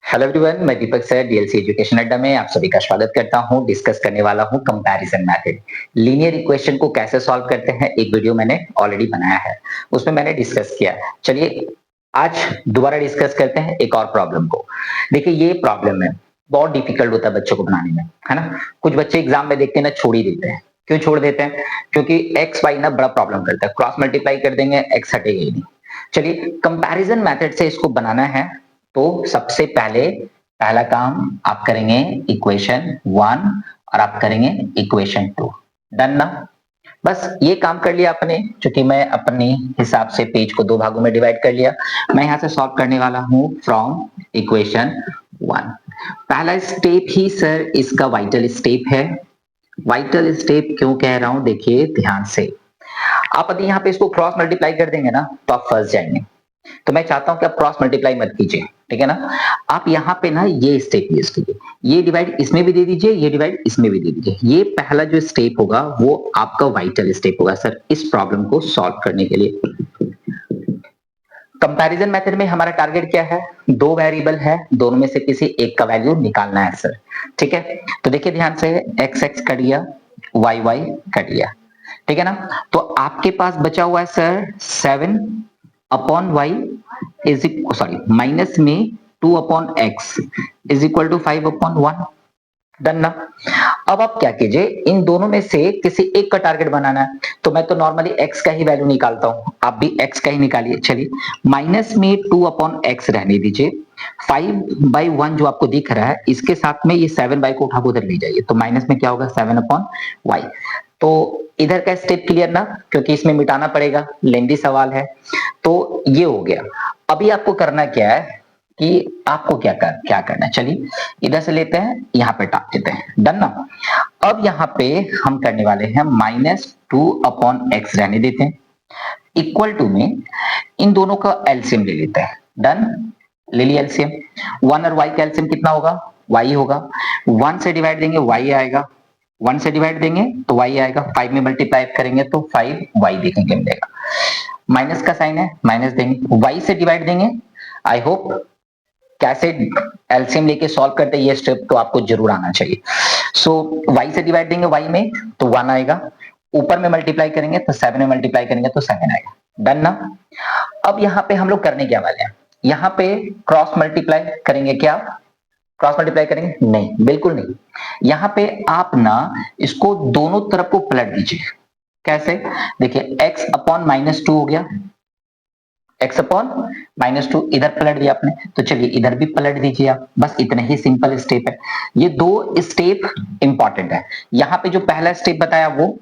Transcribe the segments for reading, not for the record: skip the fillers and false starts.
Hello everyone, मैं दीपक sir DLC education अड्डा में आप सभी का स्वागत करता हूं। डिस्कस करने वाला हूं कंपैरिजन मेथड। लीनियर इक्वेशन को कैसे सॉल्व करते हैं, एक वीडियो मैंने ऑलरेडी बनाया है, उसमें मैंने डिस्कस किया। चलिए आज दोबारा डिस्कस करते हैं एक और प्रॉब्लम को। देखिए ये प्रॉब्लम है, बहुत डिफिकल्ट होता है बच्चों को बनाने में, है ना। कुछ बच्चे एग्जाम में देखते हैं ना, छोड़ ही देते हैं। क्यों छोड़ देते हैं? क्योंकि एक्स वाई ना बड़ा प्रॉब्लम करता है, क्रॉस मल्टीप्लाई कर देंगे एक्स हटेगा ही नहीं। चलिए कंपैरिजन मेथड से इसको बनाना है, तो सबसे पहले पहला काम आप करेंगे इक्वेशन 1 और आप करेंगे इक्वेशन 2। डन ना? बस ये काम कर लिया आपने, क्योंकि मैं अपने हिसाब से पेज को दो भागों में डिवाइड कर लिया। मैं यहां से सॉल्व करने वाला हूं फ्रॉम इक्वेशन 1। पहला स्टेप ही सर इसका वाइटल स्टेप है। वाइटल स्टेप क्यों कह रहा हूं, देखिए ध्यान से। आप यदि यहाँ पे इसको क्रॉस मल्टीप्लाई कर देंगे ना तो आप फंस जाएंगे। तो मैं चाहता हूं कि आप क्रॉस मल्टीप्लाई मत कीजिए, ठीक है ना। आप यहाँ पे ना ये स्टेप यूज कीजिए, ये डिवाइड इसमें भी दे दीजिए, ये डिवाइड इसमें भी दे दीजिए। ये पहला जो स्टेप होगा वो आपका वाइटल स्टेप होगा सर इस प्रॉब्लम को सॉल्व करने के लिए। कंपैरिजन मेथड में हमारा टारगेट क्या है? दो वेरिएबल है, दोनों में से किसी एक का वैल्यू निकालना है सर, ठीक है। तो देखिए ध्यान से, एक्स एक्स कट गया, वाई वाई कट गया, ठीक है ना। तो आपके पास बचा हुआ है sir 7 upon y is sorry minus में 2 upon x is equal to 5 upon 1। Done ना? अब आप क्या कीजिए, इन दोनों में से किसी एक का टारगेट बनाना है। तो मैं तो नॉर्मली x का ही वैल्यू निकालता हूं, आप भी x का ही निकालिए। चलिए माइनस में 2 अपॉन एक्स रहने दीजिए, 5/1 जो आपको दिख रहा है इसके साथ में ये 7 को उठा के उधर ले जाइए, तो माइनस में क्या होगा 7 अपॉन वाई। तो इधर का स्टेप क्लियर ना, क्योंकि इसमें मिटाना पड़ेगा, लेंदी सवाल है। तो ये हो गया। अभी आपको करना क्या है कि आपको क्या करना है, चलिए इधर से लेते हैं, यहाँ पे टाप देते हैं। डन ना? अब यहाँ पे हम करने वाले हैं -2 अपॉन एक्स रहने देते हैं, इक्वल टू में इन दोनों का एलसीएम ले लेते हैं। डन? ले लिया एलसीएम। 1 और y का एलसीएम कितना होगा? y होगा। 1 से डिवाइड देंगे y आएगा, 1 से डिवाइड देंगे तो y आएगा, 5 में मल्टीप्लाई करेंगे तो 5y देखने के मिलेगा। माइनस का साइन है, माइनस देंगे, y से डिवाइड देंगे। आई होप कैसे एलसीएम लेके सॉल्व करते हैं ये स्टेप तो आपको जरूर आना चाहिए। सो y से डिवाइड देंगे y में तो 1 आएगा, ऊपर में मल्टीप्लाई करेंगे तो 7 में मल्टीप्लाई करेंगे तो 7 आएगा। डन ना? अब यहाँ पे हम लोग करने क्या वाले हैं, यहाँ पे क्रॉस मल्टीप्लाई करेंगे क्या? क्रॉस मल्टीप्लाई करेंगे? नहीं, बिल्कुल नहीं। यहाँ पे आप ना इसको दोनों तरफ को पलट दीजिए। कैसे? देखिए x अपॉन -2 हो गया, x अपॉन -2 इधर पलट दिया आपने, तो चलिए इधर भी पलट दीजिए आप। बस इतना ही सिंपल स्टेप है। ये दो स्टेप इंपॉर्टेंट है, यहाँ पे जो पहला स्टेप बताया वो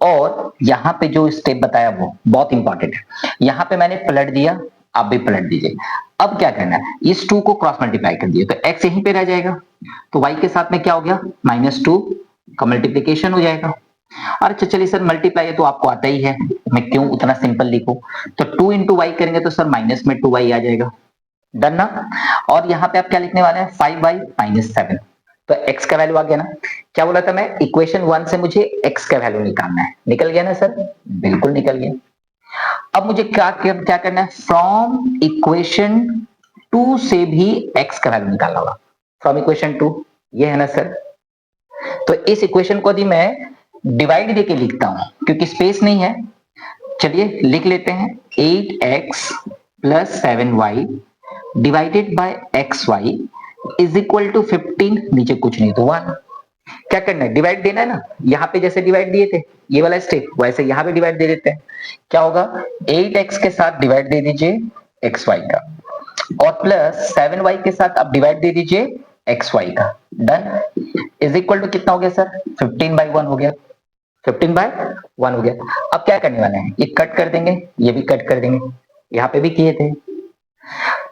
और यहाँ पे जो स्टेप बताया वो बहुत इंपॉर्टेंट है। यहाँ पे मैंने पलट दिया, आप भी पलट दीजिए। अब क्या करना है, इस 2 को क्रॉस मल्टीप्लाई कर दिए तो x यहीं पे रह जाएगा, तो y के साथ में क्या हो गया -2 का मल्टीप्लीकेशन हो जाएगा। और अच्छा चलिए सर मल्टीप्लाई है तो आपको आता ही है, मैं क्यों उतना सिंपल लिखूं। तो 2 इंटू वाई करेंगे तो सर माइनस में 2y आ जाएगा। डन ना? और यहाँ पे आप क्या लिखने वाले हैं 5y -7, तो x का वैल्यू आ गया ना। क्या बोला था मैं, इक्वेशन 1 से मुझे x का वैल्यू निकालना है, निकल गया ना सर? बिल्कुल निकल गया। अब मुझे क्या करना है, फ्रॉम इक्वेशन 2 से भी x का वैल्यू निकालना होगा। फ्रॉम इक्वेशन 2 ये है ना सर। तो इस इक्वेशन को यदि मैं डिवाइड देके लिखता हूं क्योंकि स्पेस नहीं है, चलिए लिख लेते हैं 8x plus 7y divided by xy is equal to 15, नीचे कुछ नहीं तो 1। क्या करना है, डिवाइड देना है ना। यहाँ पे जैसे डिवाइड दिए थे ये वाला स्टेप, वैसे यहाँ पे डिवाइड दे देते हैं। क्या होगा, 8x के साथ डिवाइड दे दीजिए xy का, और प्लस 7y के साथ आप डिवाइड दे दीजिए xy का। डन? इज इक्वल टू कितना हो गया सर, 15/1 हो गया, 15/1 हो गया। अब क्या करने वाले हैं, ये कट कर देंगे, ये भी कट कर देंगे, यहाँ पे भी किए थे।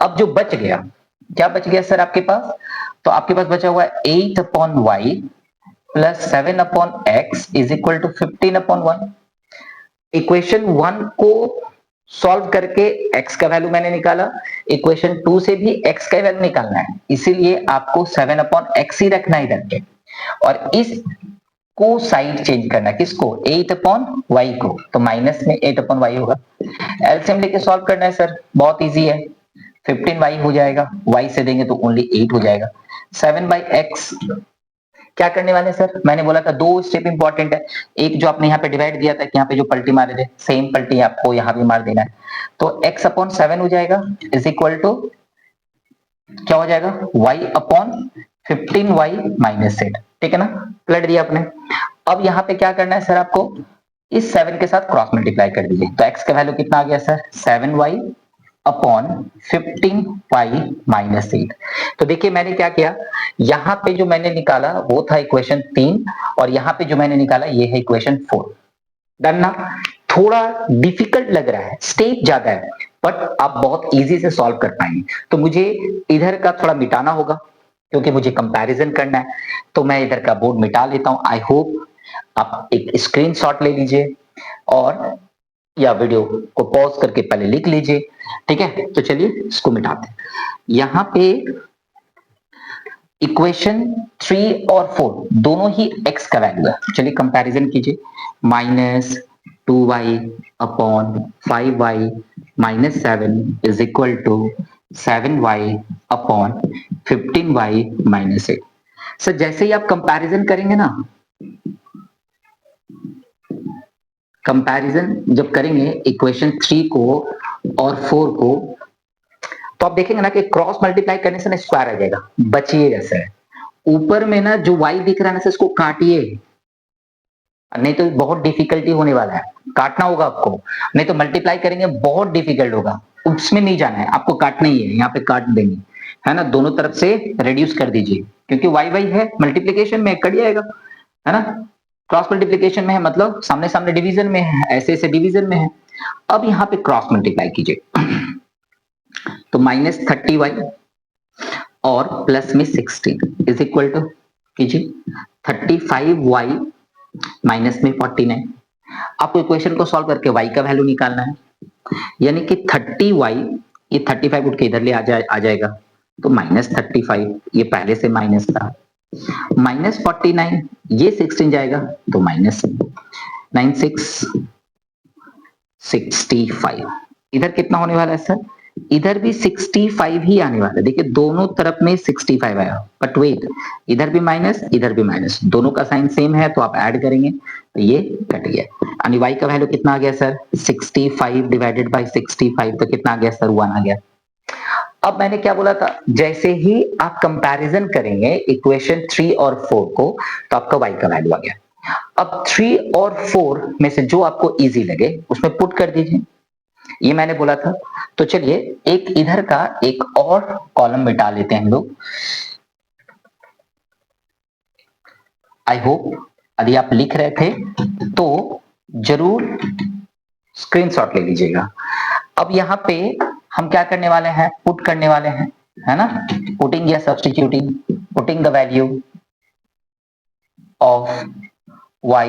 अब जो बच गया, क्या बच गया सर आपके पास, तो आपके पास बचा हुआ है 8 upon y plus 7 upon x is equal to 15/1। Equation 1 को सॉल्व करके x का वैल्यू मैंने निकाला, इक्वेशन 2 से भी x का वैल्यू निकालना है, इसीलिए आपको 7 अपॉन एक्स ही रखना इधर पे, और इस को साइड चेंज करना, किसको, 8 अपॉन वाई को, तो माइनस में 8 अपॉन वाई होगा। एलसीएम लेके सॉल्व करना है सर, बहुत इजी है। 15y हो जाएगा, y से देंगे तो ओनली 8 हो जाएगा। 7/x क्या करने वाले हैं सर? मैंने बोला था 2 स्टेप इंपॉर्टेंट है। एक जो आपने यहाँ पे डिवाइड दिया था कि यहाँ पे जो पलटी मारे थे, सेम पलटी आपको यहाँ भी मार देना है। तो x/7 हो जाएगा इज इक्वल टू क्या हो जाएगा? y/15y minus 8। ठीक है ना? पलट दिया आपने। अब यहाँ पे क्या करना है सर आपको? इस 7 के साथ क्रॉस मल्टीप्लाई कर दीजिए। तो x का वैल्यू कितना आ गया sir? 7y upon 15y minus 8। तो देखिए मैंने क्या किया, यहां पे जो मैंने निकाला वो था इक्वेशन 3 और यहां पे जो मैंने निकाला ये है इक्वेशन 4। डन ना? थोड़ा डिफिकल्ट लग रहा है, स्टेप ज्यादा है, बट आप बहुत इजी से सॉल्व कर पाएंगे। तो मुझे इधर का थोड़ा मिटाना होगा क्योंकि मुझे कंपैरिजन करना है। तो मैं इधर का बोर्ड मिटा लेता हूं। आई होप आप एक स्क्रीनशॉट ले लीजिए और या वीडियो को पॉज करके पहले लिख लीजिए। ठीक है, तो चलिए इसको मिटाते हैं। यहां पे इक्वेशन 3 और 4 दोनों ही x का वैल्यू है। चलिए कंपैरिजन कीजिए। -2y upon 5y minus 7 is equal to 7y upon 15y minus 8। Sir जैसे ही आप कंपैरिजन करेंगे ना, कंपैरिजन जब करेंगे इक्वेशन 3 को और 4 को, तो आप देखेंगे ना कि क्रॉस मल्टीप्लाई करने से ना स्क्वायर आ जाएगा। बचिए जैसे ऊपर में ना जो y दिख रहा है ना, इसको काटिए, नहीं तो बहुत डिफिकल्टी होने वाला है। काटना होगा आपको, नहीं तो मल्टीप्लाई करेंगे बहुत डिफिकल्ट होगा। उसमें नहीं जाना है, आपको काटना ही है। यहाँ पे काट देंगे, है ना? दोनों तरफ से रिड्यूस कर दीजिए क्योंकि y है, मल्टीप्लीकेशन में कट जाएगा, है ना? क्रॉस मल्टीप्लीकेशन में है मतलब सामने सामने डिवीजन में है, ऐसे ऐसे डिवीजन में है। अब यहाँ पे क्रॉस मल्टीप्लाई कीजिए तो -30y और प्लस में 16 इज इक्वल टू कीजिए 35y माइनस में 49। आपको इक्वेशन को सॉल्व करके y का वैल्यू निकालना है, यानी कि 30y, ये 35 उठ के इधर ले आ जाएगा तो -35, ये पहले से माइनस था, -49, ये 16 जाएगा तो -96 65। इधर कितना होने वाला है सर? इधर भी 65 ही आने वाला है। देखिए दोनों तरफ में 65 आया, बट वेट, इधर भी माइनस इधर भी माइनस, दोनों का साइन सेम है तो आप ऐड करेंगे तो ये कट गया। यानी y का वैल्यू कितना आ गया सर? 65 डिवाइडेड बाय 65, तो कितना आ गया सर? 1 आ गया। अब मैंने क्या बोला था, जैसे ही आप कंपैरिजन करेंगे इक्वेशन 3 और 4 को तो आपका y का वैल्यू आ गया। अब 3 और 4 में से जो आपको इजी लगे उसमें पुट कर दीजिए, ये मैंने बोला था। तो चलिए एक इधर का एक और कॉलम मिटा लेते हैं हम लोग। आई होप यदि आप लिख रहे थे तो जरूर स्क्रीनशॉट ले लीजिएगा। अब यहाँ पे हम क्या करने वाले हैं? पुट करने वाले हैं, है ना? पुटिंग या substituting, putting the value of y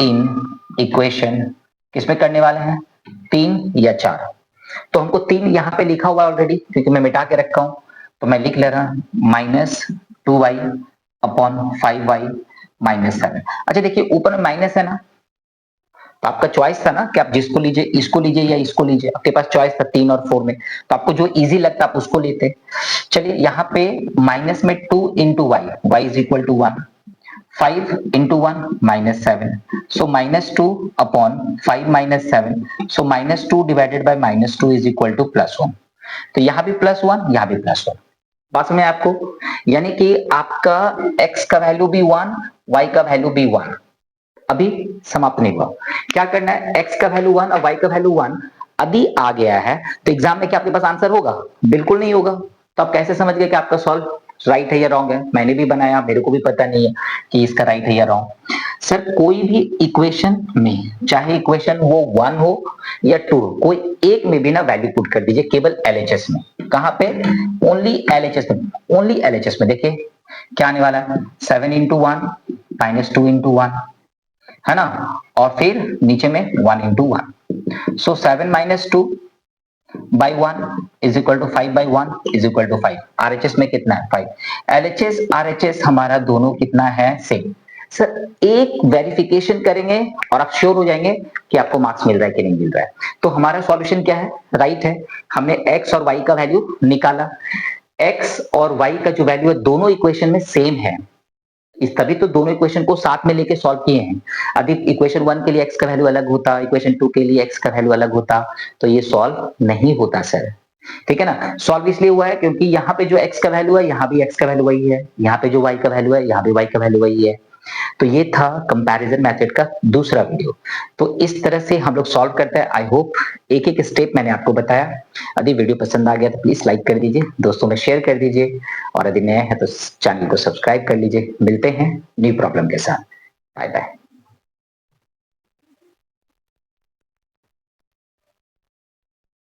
in equation, किसमें करने वाले हैं? 3 या 4। तो हमको 3 यहाँ पे लिखा हुआ ऑलरेडी क्योंकि मैं मिटा के रखा हूं, तो मैं लिख ले रहा हूं -2y अपॉन 5y माइनस 7। अच्छा देखिए ऊपर में माइनस है ना, तो आपका चॉइस था ना कि आप जिसको लीजिए, इसको लीजिए या इसको लीजिए। आपके पास चॉइस था 3 और 4 में, तो आपको जो इजी लगता आप उसको लेते। चलिए यहाँ पे माइनस में 2 into y is equal to 1, 5 into 1 minus 7, so -2 upon 5 minus 7, so -2 divided by -2 is equal to +1। तो यहां भी +1, यहां भी +1। बात समझ में आपको? यानी कि आपका x का वैल्यू भी 1, y का वैल्यू भी 1। अभी समाप्त नहीं हुआ, क्या करना है? x का वैल्यू 1 और y का वैल्यू 1 यदि आ गया है तो एग्जाम में क्या आपके पास आंसर होगा? बिल्कुल नहीं होगा। तो आप कैसे समझ गए कि आपका सॉल्व राइट है या रॉन्ग है? मैंने भी बनाया, मेरे को भी पता नहीं है कि इसका राइट है या रॉन्ग। सर कोई भी इक्वेशन में, चाहे इक्वेशन वो 1 हो या 2 हो, कोई एक में भी ना वैल्यू पुट कर दीजिए, केवल एलएचएस में। कहां पे? ओनली एलएचएस में, ओनली एलएचएस में। देखिए क्या आने वाला है? 7 इंटू 1 -2 इंटू 1, है ना? और फिर नीचे में 1 into 1, so 7 - 2 by 1 is equal to 5 by 1 is equal to 5। RHS में कितना है? 5। LHS RHS हमारा दोनों कितना है? सेम। सर एक वेरिफिकेशन करेंगे और आप श्योर हो जाएंगे कि आपको मार्क्स मिल रहा है कि नहीं मिल रहा है। तो हमारा सॉल्यूशन क्या है? राइट है, हमने x और y का वैल्यू निकाला। x और y का जो वैल्यू है दोनों इक्वेशन में सेम है, इस तभी तो दोनों इक्वेशन को साथ में लेके सॉल्व किए हैं। अभी इक्वेशन 1 के लिए x का वैल्यू अलग होता, इक्वेशन 2 के लिए x का वैल्यू अलग होता, तो ये सॉल्व नहीं होता सर। ठीक है ना? सॉल्व इसलिए हुआ है क्योंकि यहाँ पे जो x का वैल्यू है, यहाँ भी x का वैल्यू वही है, यहाँ पे जो y का वैल्यू है, यहाँ भी y का वैल्यू वही है। तो ये था कंपैरिजन मेथड का दूसरा वीडियो। तो इस तरह से हम लोग सॉल्व करते हैं। आई होप एक एक स्टेप मैंने आपको बताया। यदि वीडियो पसंद आ गया तो प्लीज लाइक कर दीजिए, दोस्तों में शेयर कर दीजिए, और यदि नए हैं तो चैनल को सब्सक्राइब कर लीजिए। मिलते हैं न्यू प्रॉब्लम के साथ। Bye bye.